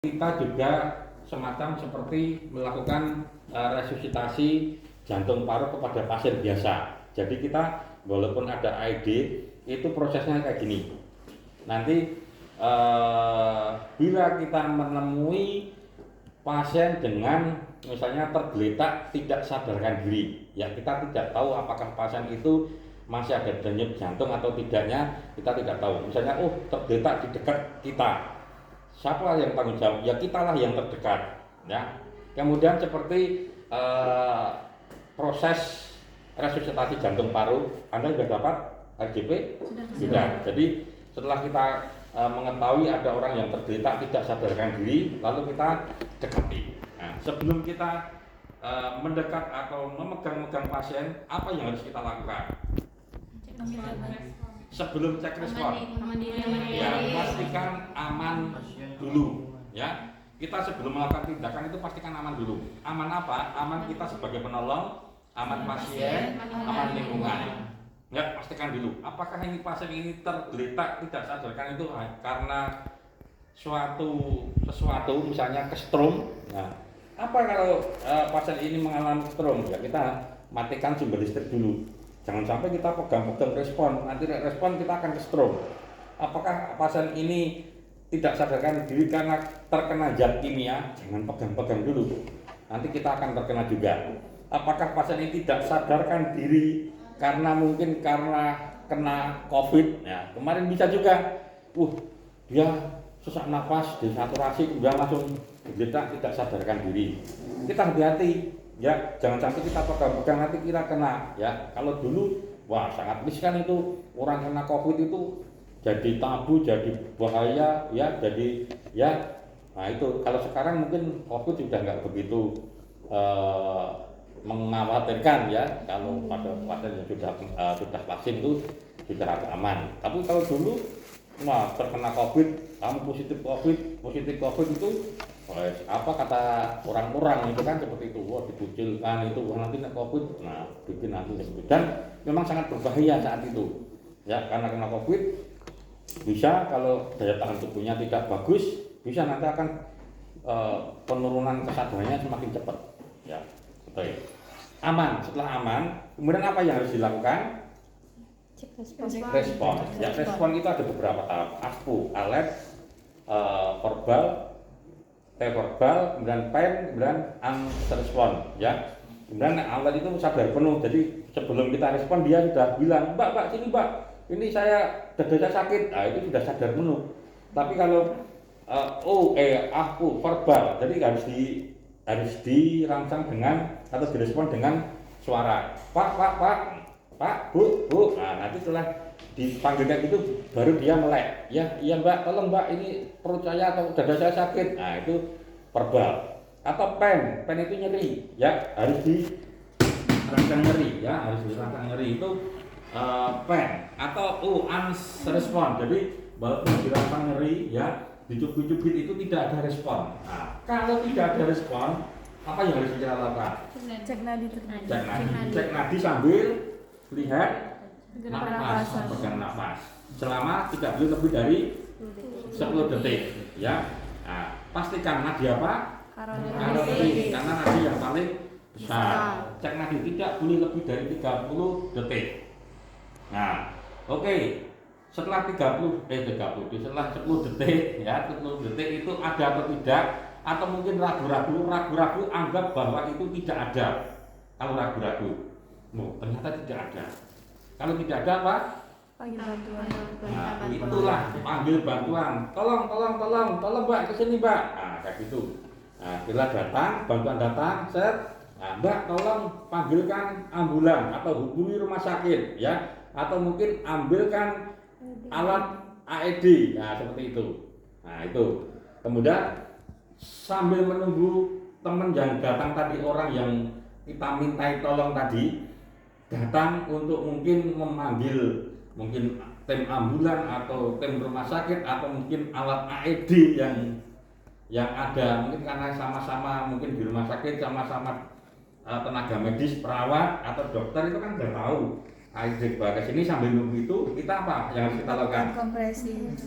Kita juga semacam seperti melakukan resusitasi jantung paru kepada pasien biasa. Jadi kita walaupun ada AED itu prosesnya kayak gini. Nanti bila kita menemui pasien dengan misalnya tergeletak tidak sadarkan diri, ya kita tidak tahu apakah pasien itu masih ada denyut jantung atau tidaknya, kita tidak tahu. Misalnya tergeletak di dekat kita, siapa yang tanggung jawab? Ya kitalah yang terdekat. Ya. Kemudian seperti proses resusitasi jantung paru, Anda sudah dapat RJP? Sudah. Jadi setelah kita mengetahui ada orang yang tergeletak tidak sadarkan diri, lalu kita dekati. Nah, sebelum kita mendekat atau memegang-megang pasien, apa yang harus kita lakukan? Sebelum cek respon, ya pastikan aman dulu. Ya, kita sebelum melakukan tindakan itu pastikan aman dulu. Aman apa? Aman kita sebagai penolong, aman pasien, aman lingkungan. Ya, pastikan dulu. Apakah ini pasien ini tergeletak tidak sadarkan itu karena sesuatu misalnya kesetrum. Nah, apa kalau pasien ini mengalami kesetrum? Ya kita matikan sumber listrik dulu. Jangan sampai kita pegang-pegang respon, nanti respon kita akan kesetrum. Apakah pasien ini tidak sadarkan diri karena terkena zat kimia? Jangan pegang-pegang dulu, nanti kita akan terkena juga. Apakah pasien ini tidak sadarkan diri karena mungkin karena kena COVID? Ya, kemarin bisa juga, dia sesak nafas, desaturasi, kemudian langsung bergeletak tidak sadarkan diri. Kita hati-hati. Ya, jangan sampai kita pegang-pegang nanti kita kena. Ya, kalau dulu sangat riskan itu orang kena COVID itu jadi tabu, jadi bahaya, ya, jadi ya. Nah itu kalau sekarang mungkin COVID sudah nggak begitu mengkhawatirkan ya. Kalau pada pasien yang sudah vaksin itu sudah agak aman. Tapi kalau dulu terkena COVID, kamu positif COVID itu apa kata orang-orang itu kan seperti itu, dikucilkan itu, nanti COVID, bikin nanti seperti itu. Dan memang sangat berbahaya saat itu, ya karena kena COVID bisa kalau daya tahan tubuhnya tidak bagus, bisa nanti akan penurunan kesadarannya semakin cepat, ya betul. Aman, setelah aman, kemudian apa yang harus dilakukan? Respon. Ya respon itu ada beberapa tahap, ASPU, alert, verbal, verbal, kemudian pen, kemudian respon, ya. Kemudian alat itu sadar penuh. Jadi sebelum kita respon dia sudah bilang, Mbak, sini Mbak, ini dada saya sakit. Nah itu sudah sadar penuh. Tapi kalau verbal, jadi harus dirangsang dengan atau direspon dengan suara, Pak, Bu. Nah nanti setelah dipanggil kayak gitu baru dia melek. Iya Mbak, tolong Mbak, ini perut saya atau dada saya sakit. Nah itu verbal. Atau pen itu nyeri, ya harus dirangsang nyeri, ya harus dirangsang nyeri itu pen. Atau unrespon. Jadi walaupun dirangsang nyeri, ya dicubit-cubit itu tidak ada respon. Nah kalau tidak ada respon, apa yang harus kita lakukan? Cek nadi sambil lihat nafas, pegang nafas selama tidak boleh lebih dari 10 detik, ya. Nah, pastikan nadi apa? Karotid, karena nadi yang paling besar. Cek nadi tidak boleh lebih dari 30 detik. Nah, oke. Setelah 10 detik, ya 10 detik itu ada atau tidak, atau mungkin ragu-ragu anggap bahwa itu tidak ada. Kalau ragu-ragu, ternyata tidak ada. Kalau tidak ada apa? Panggil bantuan. Nah, itulah panggil bantuan. Tolong Mbak, kesini Mbak. Nah, kayak gitu. Nah, bila bantuan datang, nah, Mbak tolong panggilkan ambulan atau hubungi rumah sakit, ya. Atau mungkin ambilkan alat AED. Nah, seperti itu. Nah, itu. Kemudian sambil menunggu teman yang datang tadi, orang yang kita mintai tolong tadi datang untuk mungkin memanggil mungkin tim ambulan atau tim rumah sakit atau mungkin alat AED yang ada, mungkin karena sama-sama mungkin di rumah sakit sama-sama tenaga medis, perawat atau dokter itu kan nggak tahu air di bawah ke sini sambil nunggu itu kita apa yang harus kita lakukan?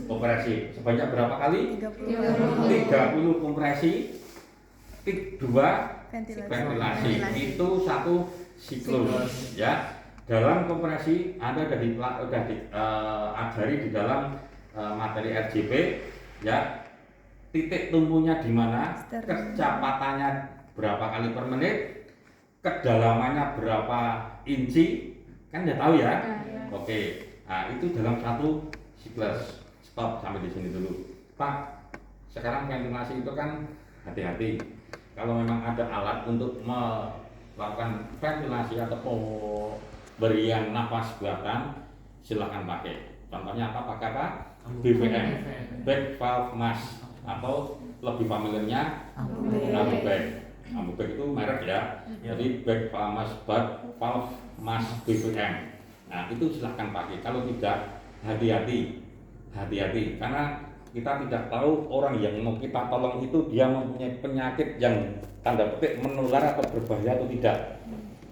Kompresi. Sebanyak berapa kali? 30 kompresi, 2 ventilasi. Itu satu siklus ya. Dalam kompresi Anda sudah diajari di dalam materi RJP ya, titik tumpunya di mana, kecepatannya berapa kali per menit, kedalamannya berapa inci, kan udah tahu ya. Oke, nah itu dalam satu siklus. Stop sampai di sini dulu, Pak. Sekarang ventilasi itu kan hati-hati. Kalau memang ada alat untuk melakukan ventilasi atau pemberian nafas buatan, silahkan pakai. Contohnya apa? Pakai apa? BVM, back valve mask, atau lebih familiarnya AmbuBag. AmbuBag itu merek ya. Jadi back valve mask BVM. Nah itu silahkan pakai. Kalau tidak, hati-hati karena kita tidak tahu orang yang mau kita tolong itu dia mempunyai penyakit yang tanda petik menular atau berbahaya atau tidak.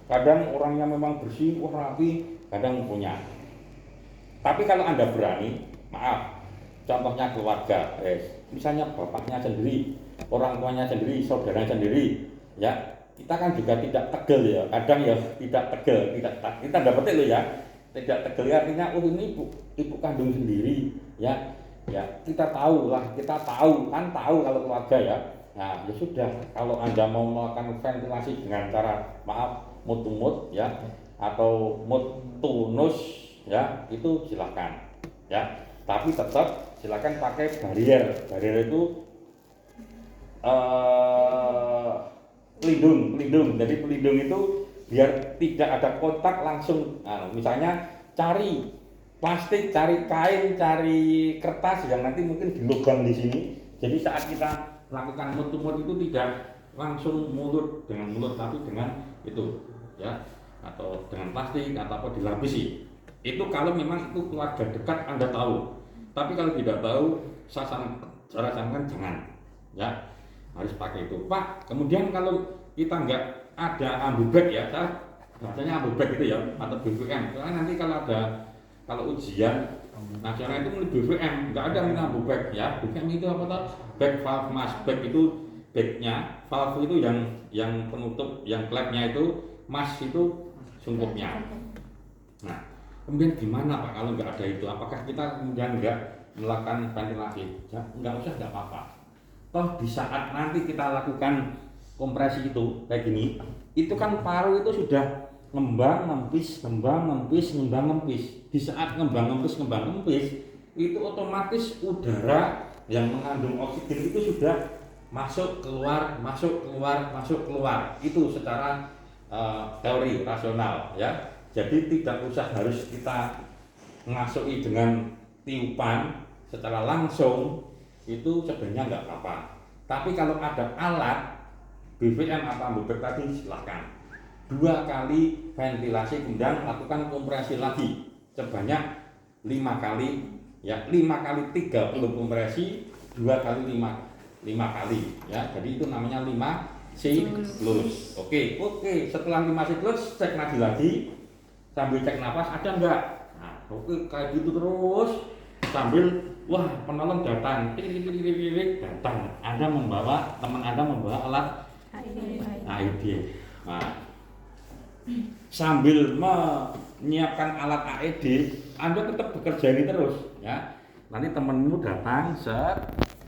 Kadang orangnya memang bersih, rapi, kadang punya. Tapi kalau Anda berani, maaf, contohnya keluarga, misalnya bapaknya sendiri, orang tuanya sendiri, saudaranya sendiri, ya kita kan juga tidak tegel ya. Kadang ya tidak tegel, kita tanda petik loh ya. Tidak tegel artinya ini ibu kandung sendiri, ya. Ya kita tahu kalau keluarga ya. Nah ya sudah, kalau Anda mau melakukan ventilasi dengan cara maaf mut to mut ya, atau mut to nose ya, itu silakan ya. Tapi tetap silakan pakai barrier itu pelindung. Jadi pelindung itu biar tidak ada kontak langsung. Nah, misalnya cari plastik, cari kain, cari kertas yang nanti mungkin dilubang di sini. Jadi saat kita lakukan mut to mut itu tidak langsung mulut dengan mulut, tapi dengan itu ya, atau dengan plastik atau apa dilapisi. Itu kalau memang itu keluarga dekat Anda tahu. Tapi kalau tidak tahu, saya sarankan jangan ya, harus pakai itu, Pak. Kemudian kalau kita nggak ada AmbuBag ya, bahasanya AmbuBag itu ya, atau BVM. Karena nanti kalau ujian nasional itu BVM, nggak ada AmbuBag ya. BVM itu apa tuh? Back valve mask. Bag itu bagnya, valve itu yang penutup, yang klepnya itu, mask itu sungkupnya. Nah, kemudian gimana Pak kalau nggak ada itu? Apakah kita kemudian nggak melakukan ventilasi? Ya, nggak usah, nggak apa-apa. Toh di saat nanti kita lakukan kompresi itu kayak gini, itu kan paru itu sudah ngembang ngempis. Di saat ngembang ngempis itu otomatis udara yang mengandung oksigen itu sudah masuk keluar. Itu secara teori rasional ya. Jadi tidak usah harus kita mengasuhi dengan tiupan secara langsung, itu sebenarnya nggak apa-apa. Tapi kalau ada alat BVM atau AmbuBag tadi, silakan 2 kali ventilasi, kemudian lakukan kompresi lagi sebanyak 5 kali ya, 5 kali 30 kompresi, 2 kali 5 kali ya. Jadi itu namanya 5 siklus. Oke, setelah 5 siklus cek nadi lagi sambil cek nafas ada enggak. Nah, oke, kayak gitu terus sambil penolong datang. Teman Anda membawa alat AED. Nah, sambil menyiapkan alat AED, Anda tetap bekerja ini terus ya. Nanti temanmu datang,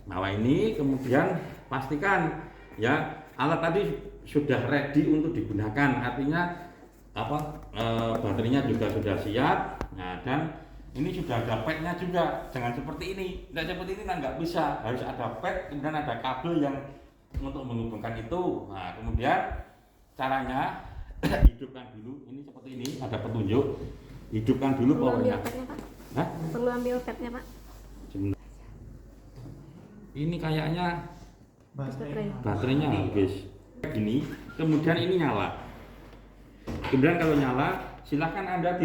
bawa ini, kemudian pastikan ya alat tadi sudah ready untuk digunakan. Artinya baterainya juga sudah siap. Nah, dan ini sudah ada padnya juga. Jangan seperti ini. Nggak bisa. Harus ada pad, kemudian ada kabel yang untuk menghubungkan itu. Nah, kemudian caranya hidupkan dulu. Ini seperti ini, ada petunjuk. Hidupkan dulu powernya. Perlu ambil padnya, Pak. Ini kayaknya baterainya habis. Gini, kemudian ini nyala. Kemudian kalau nyala, silahkan Anda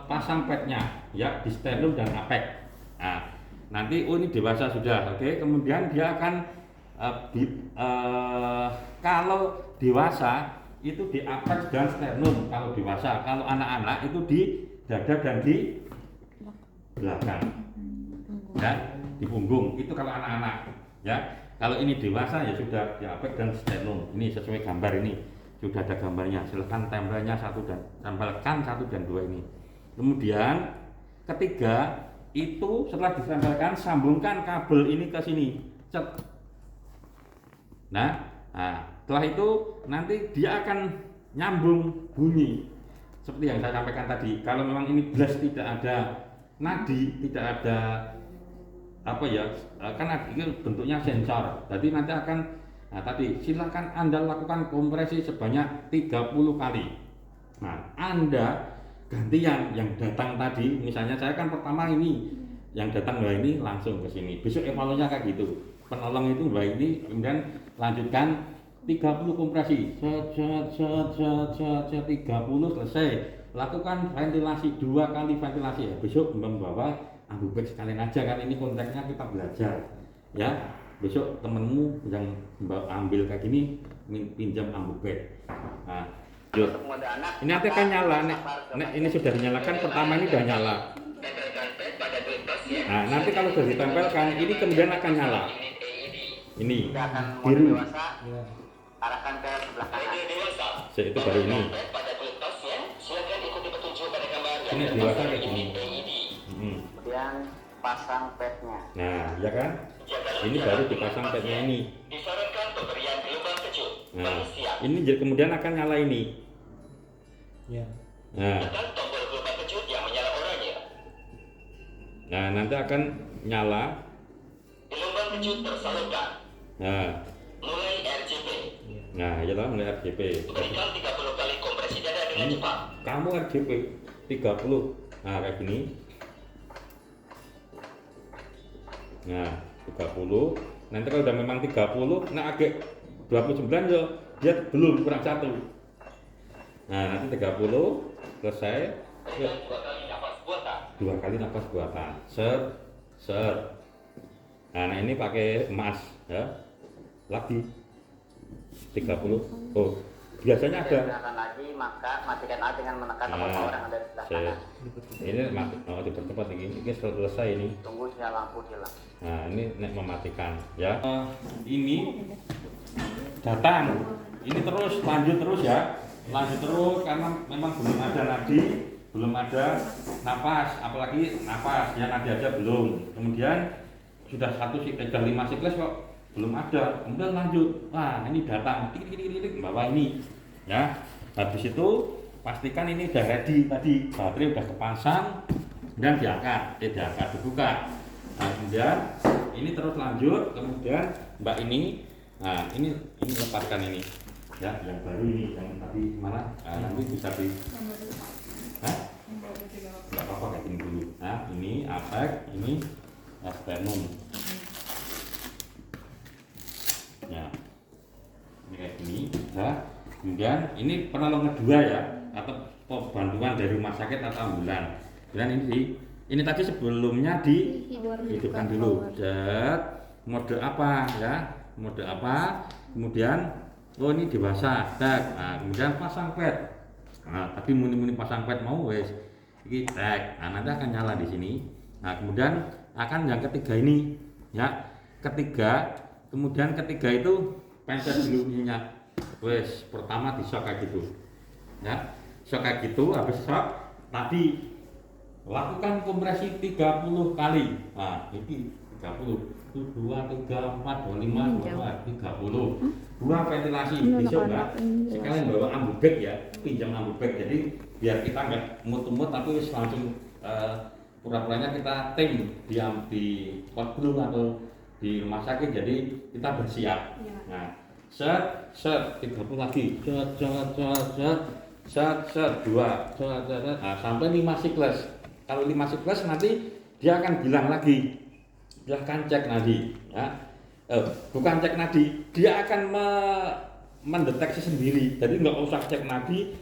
pasang padnya ya, di stereo dan apek. Nah, nanti ini dewasa sudah, oke. Kemudian dia akan kalau dewasa itu di apex dan sternum kalau dewasa. Kalau anak-anak itu di dada dan di belakang, ya, di punggung. Itu kalau anak-anak, ya. Kalau ini dewasa ya sudah di apex dan sternum. Ini sesuai gambar ini sudah ada gambarnya. Silahkan tempelkan 1 dan 2 ini. Kemudian ketiga itu setelah ditempelkan sambungkan kabel ini ke sini. Cet. Nah, setelah itu nanti dia akan nyambung bunyi seperti yang saya sampaikan tadi. Kalau memang ini belas tidak ada nadi, tidak ada apa ya, kan ini bentuknya sensor. Jadi nanti akan, tadi silakan Anda lakukan kompresi sebanyak 30 kali. Nah, Anda gantian yang datang tadi, misalnya saya kan pertama ini yang datang Mbak ini langsung ke sini. Besok evaluasinya kayak gitu. Penolong itu Mbak ini kemudian lanjutkan 30 kompresi. Set 30 selesai. Lakukan ventilasi 2 kali ventilasi ya. Besok membawa ambubek sekalian aja kan ini konteksnya kita belajar. Ya. Besok temenmu yang ambil kayak gini pinjam ambubek. Nah, yuk. Ini nanti akan nyala, nek ini sudah dinyalakan, pertama ini sudah nyala. Nah, nanti kalau sudah ditempelkan, ini kemudian akan nyala. Ini biru. Arahkan ke sebelah kanan. Itu baru ini. Ini dewasa kayak gini. Kemudian pasang padnya. Nah, ya kan? Ini baru dipasang padnya ini. Disarankan pemberian gelombang kejut. Nah, ini kemudian akan nyala ini. Ya. Nah, Tekan tombol gelombang kejut yang menyala oranye. nah nanti akan nyala. Gelombang kejut tersalurkan. Nah, Mulai RJP. nah ya lah mulai RJP. Berikan 30 kali kompresi dada dengan Ini cepat. kamu RJP 30. Nah, kayak gini. Nah, 30. Nanti kalau udah memang 30, nah agak 29 ya, dia belum kurang 1. Nah, nanti 30 selesai. Ya. Berikan 2 kali nafas buatan. 2 kali nafas buatan. Set, set. Nah, ini pakai emas ya. Lagi 30. Oh, biasanya ada. Gunakan lagi, maka matikan alat dengan menekan tombol Nah, power yang ada di sebelah kanan. ini mati, dipercepat ini selesai ini. Tunggu sinyal lampu hilang. Nah, ini nek mematikan ya. Ini datang. Ini terus lanjut terus ya. Lanjut terus karena memang belum ada nadi, belum ada napas, apalagi napas ya, nadi aja belum. Kemudian sudah 5 siklus kok belum ada. Kemudian lanjut. Wah, ini datang tik bawa ini ya. Habis itu pastikan ini udah ready tadi, baterai udah kepasang dan diangkat, dibuka. Nah, kemudian ini terus lanjut, kemudian Mbak ini, nah ini lepaskan ini, ya, yang baru ini, yang tadi mana? Nah, nanti bisa di, nggak apa-apa kayak gini dulu. Nah, ini apex, ini sternum. Ya, ini kayak gini, ya. Kemudian ini penolong kedua ya, atau bantuan dari rumah sakit atau ambulan. Dan ini tadi sebelumnya dihidupkan dulu. Mode apa ya? Mode apa? Kemudian oh ini dewasa. Nah, kemudian pasang pad. Nah, tadi muni pasang pad mau wes. Ini tag. Nah, nanti akan nyala di sini. Nah, kemudian akan yang ketiga ini ya. Kemudian ketiga itu pencet dulu ininya. Wes, pertama di shock kayak gitu. Ya. Shock kayak gitu, habis shock tadi lakukan kompresi 30 kali. Nah, ini 30. 2, 3, 4, 25, 30. 2 ventilasi. Besok Mbak, sekalian bawa ambubek ya, pinjam ambubek. Jadi biar kita nggak mut-mut tapi wis langsung pura-puranya kita tim di Kodblum atau di rumah sakit, jadi kita bersiap. Nah, set 30 lagi. Set 2. Nah, sampai 5 siklus. Kalau 5 siklus nanti dia akan bilang lagi, silahkan cek nadi ya. Bukan cek nadi, dia akan mendeteksi sendiri. Jadi nggak usah cek nadi,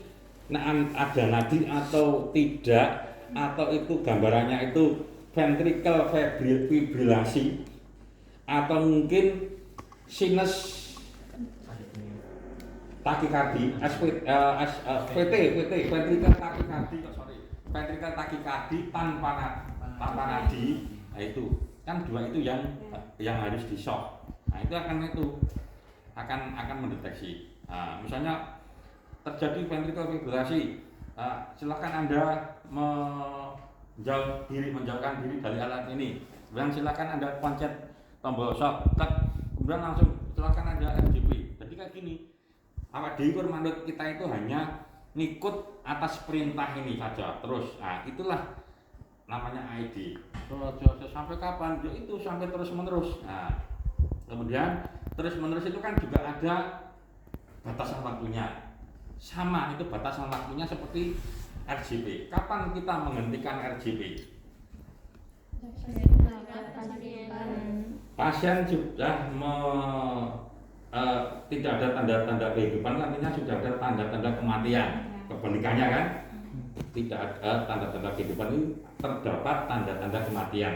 nah ada nadi atau tidak, atau itu gambarannya itu ventricle fibrilasi, atau mungkin sinus takikardi, VT, ventricle takikardi, ventricle takikardi tanpa nadi, nah itu kan dua itu yang harus di shock. Nah itu akan mendeteksi. Nah, misalnya terjadi ventricle fibrillasi, silakan Anda menjauhkan diri dari alat ini. Kemudian silakan Anda pencet tombol shock, kemudian langsung silakan Anda RGP. Jadi kayak gini, awak dewi manut kita itu hanya ngikut atas perintah ini saja terus. Nah, itulah namanya ID. Sampai kapan? Ya itu sampai terus menerus. Nah, kemudian terus menerus itu kan juga ada batasan waktunya. Sama itu batasan waktunya seperti RGP. Kapan kita menghentikan RGP? Pasien sudah tidak ada tanda-tanda kehidupan, artinya sudah ada tanda-tanda kematian. Kebalikannya kan? Tidak ada tanda-tanda kehidupan, itu terdapat tanda-tanda kematian.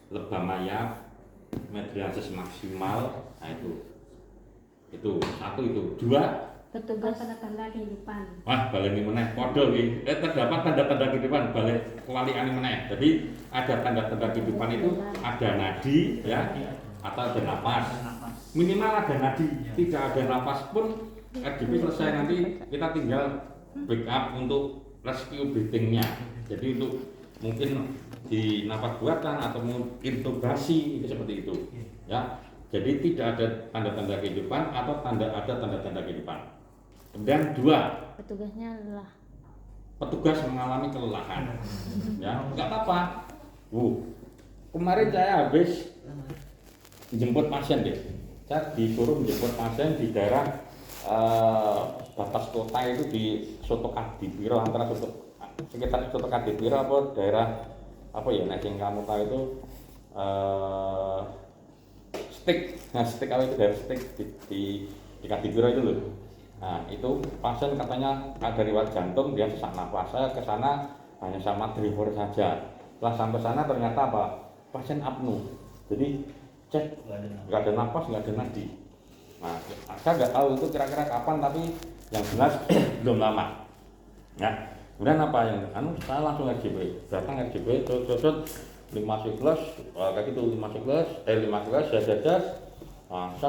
Lebam mayat, medriasis maksimal, nah itu satu itu. Dua, petugas tanda-tanda kehidupan. wah balik ini meneh kodol iki. Terdapat tanda-tanda kehidupan balik kewalian meneh. Jadi ada tanda-tanda kehidupan itu ada nadi ya atau ada napas. Minimal ada nadi, tidak ada napas pun RGP selesai, nanti kita tinggal backup untuk rescue breathing-nya. Jadi untuk mungkin di napas buatan atau intubasi itu seperti itu. Ya. Jadi tidak ada tanda-tanda kehidupan atau ada tanda-tanda kehidupan. Kemudian dua, Petugasnya lelah. petugas mengalami kelelahan. Ya, nggak apa-apa. Kemarin saya habis jemput pasien deh. Saya disuruh menjemput pasien di daerah batas kota itu di Soto Kadipiro, antara sekitar Soto Kadipiro apa daerah apa ya, yang kamu tahu itu Stik. Nah, Stik apa itu daerah Stik di Kadipiro itu loh. Nah, itu pasien katanya ada riwayat jantung, dia sesak nafas. Saya ke sana hanya sama driver saja. Setelah sampai sana ternyata apa? Pasien apnu. Jadi cek nggak ada nafas, nggak ada nadi. Nah, saya nggak tahu itu kira-kira kapan, tapi yang jelas belum lama. Ya, kemudian apa yang saya langsung RGP, datang RGP, terus 5 siklus, kayak gitu 5 siklus, saya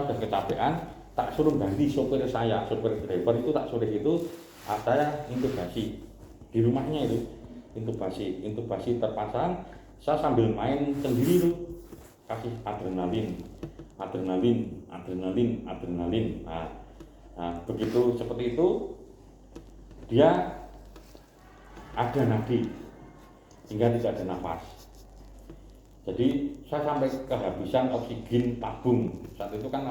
sudah kecapean, tak suruh ganti sopir saya, sopir driver itu tak suruh itu, saya intubasi di rumahnya itu, intubasi terpasang, saya sambil main sendiri tuh, kasih adrenalin. Nah, begitu seperti itu, dia ada nadi, hingga tidak ada nafas. Jadi saya sampai kehabisan oksigen tabung. Saat itu kan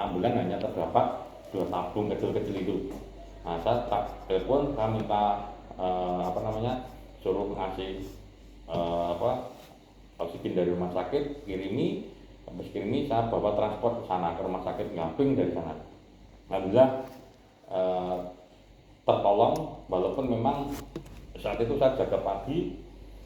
ambulan hanya terdapat 2 tabung kecil-kecil itu. Nah, saya telepon, saya minta suruh ngasih oksigen dari rumah sakit, kirimi, saya bawa transport ke sana, ke rumah sakit Gamping dari sana. Alhamdulillah tertolong, walaupun memang saat itu saya jaga pagi,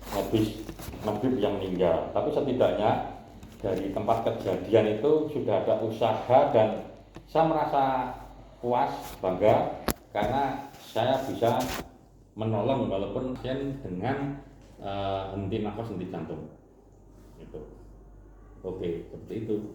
habis maghrib yang meninggal, tapi setidaknya dari tempat kejadian itu sudah ada usaha dan saya merasa puas, bangga karena saya bisa menolong walaupun pasien dengan henti nafas, henti jantung. Itu oke, seperti itu.